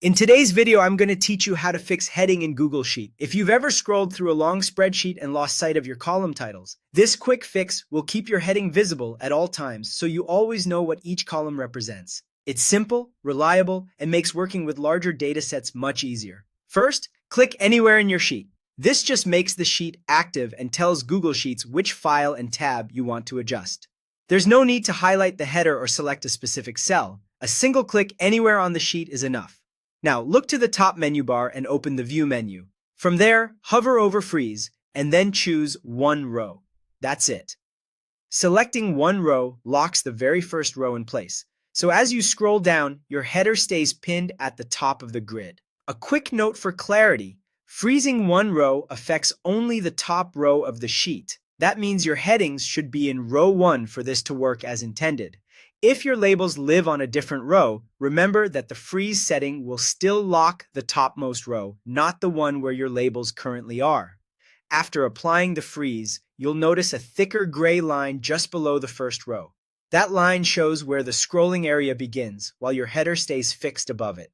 In today's video, I'm going to teach you how to fix heading in Google Sheet. If you've ever scrolled through a long spreadsheet and lost sight of your column titles, this quick fix will keep your heading visible at all times so you always know what each column represents. It's simple, reliable, and makes working with larger data sets much easier. First, click anywhere in your sheet. This just makes the sheet active and tells Google Sheets which file and tab you want to adjust. There's no need to highlight the header or select a specific cell. A single click anywhere on the sheet is enough. Now, look to the top menu bar and open the View menu. From there, hover over Freeze, and then choose One Row. That's it. Selecting one row locks the very first row in place. So as you scroll down, your header stays pinned at the top of the grid. A quick note for clarity, freezing one row affects only the top row of the sheet. That means your headings should be in row 1 for this to work as intended. If your labels live on a different row, remember that the freeze setting will still lock the topmost row, not the one where your labels currently are. After applying the freeze, you'll notice a thicker gray line just below the first row. That line shows where the scrolling area begins, while your header stays fixed above it.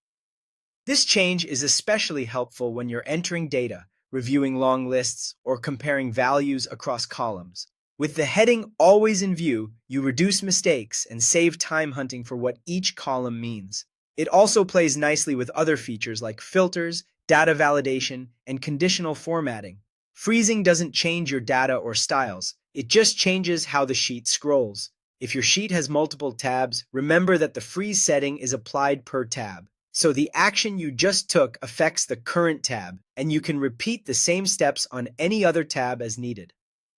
This change is especially helpful when you're entering data, reviewing long lists, or comparing values across columns. With the heading always in view, you reduce mistakes and save time hunting for what each column means. It also plays nicely with other features like filters, data validation, and conditional formatting. Freezing doesn't change your data or styles, it just changes how the sheet scrolls. If your sheet has multiple tabs, remember that the freeze setting is applied per tab. So the action you just took affects the current tab, and you can repeat the same steps on any other tab as needed.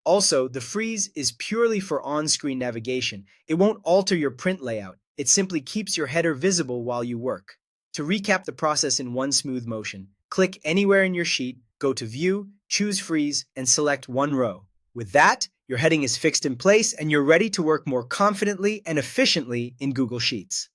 Also, the freeze is purely for on-screen navigation. It won't alter your print layout. It simply keeps your header visible while you work. To recap the process in one smooth motion, click anywhere in your sheet, go to View, choose Freeze, and select one row. With that, your heading is fixed in place and you're ready to work more confidently and efficiently in Google Sheets.